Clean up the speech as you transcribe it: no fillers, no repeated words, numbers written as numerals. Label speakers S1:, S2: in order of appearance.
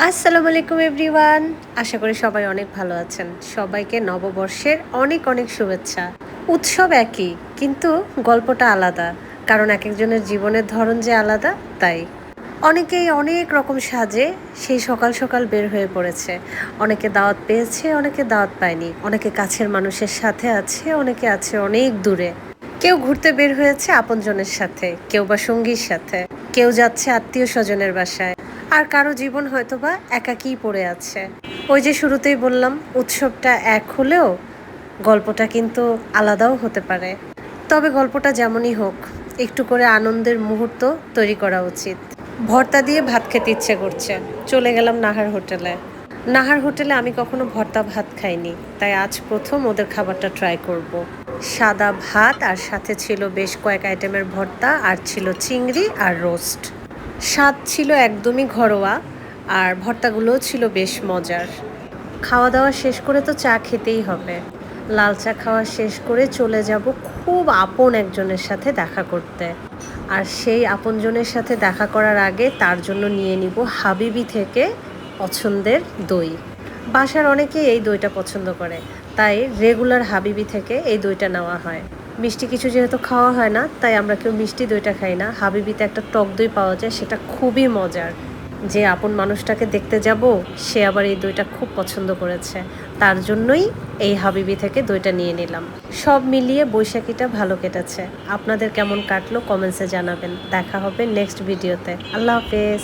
S1: আসসালামু আলাইকুম এভরিওয়ান। আশা করি সবাই অনেক ভালো আছেন। সবাইকে নববর্ষের অনেক অনেক শুভেচ্ছা। উৎসব একই, কিন্তু গল্পটা আলাদা। কারণ একেকজনের জীবনের ধরন যে আলাদা, তাই। অনেকেই অনেক রকম সাজে সেই সকাল সকাল বের হয়ে পড়েছে। অনেকে দাওয়াত পেয়েছে, অনেকে দাওয়াত পায়নি। অনেকে কাছের মানুষের সাথে আছে, অনেকে আছে অনেক দূরে। কেউ ঘুরতে বের হয়েছে আপনজনের সাথে, কেউ বা সঙ্গীর সাথে, কেউ যাচ্ছে আত্মীয় স্বজনের বাসায়, আর কারো জীবন হয়তোবা একাকীই পড়ে আছে। ওই যে শুরুতেই বললাম, উৎসবটা এক হলেও গল্পটা কিন্তু আলাদাও হতে পারে। তবে গল্পটা যেমনই হোক, একটু করে আনন্দের মুহূর্ত তৈরি করা উচিত। ভর্তা দিয়ে ভাত খেতে ইচ্ছে করছে, চলে গেলাম নাহার হোটেলে। নাহার হোটেলে আমি কখনো ভর্তা ভাত খাইনি, তাই আজ প্রথম ওদের খাবারটা ট্রাই করব। সাদা ভাত আর সাথে ছিল বেশ কয়েক আইটেমের ভর্তা, আর ছিল চিংড়ি আর রোস্ট। স্বাদ ছিল একদমই ঘরোয়া, আর ভর্তাগুলোও ছিল বেশ মজার। খাওয়া দাওয়া শেষ করে তো চা খেতেই হবে। লাল চা খাওয়া শেষ করে চলে যাব খুব আপন একজনের সাথে দেখা করতে। আর সেই আপনজনের সাথে দেখা করার আগে তার জন্য নিয়ে নিব হাবিবি থেকে পছন্দের দই। বাসার অনেকেই এই দইটা পছন্দ করে, তাই রেগুলার হাবিবি থেকে এই দইটা নেওয়া হয়। মিষ্টি কিছু যেহেতু খাওয়া হয় না, তাই আমরা কেউ মিষ্টি দইটা খাই না। হাবিবিতে একটা টক দই পাওয়া যায়, সেটা খুবই মজার। যে আপন মানুষটাকে দেখতে যাব, সে আবার এই দইটা খুব পছন্দ করেছে, তার জন্যই এই হাবিবি থেকে দইটা নিয়ে নিলাম। সব মিলিয়ে বৈশাখীটা ভালো কেটেছে। আপনাদের কেমন কাটলো কমেন্টসে জানাবেন। দেখা হবে নেক্সট ভিডিওতে। আল্লাহ হাফেজ।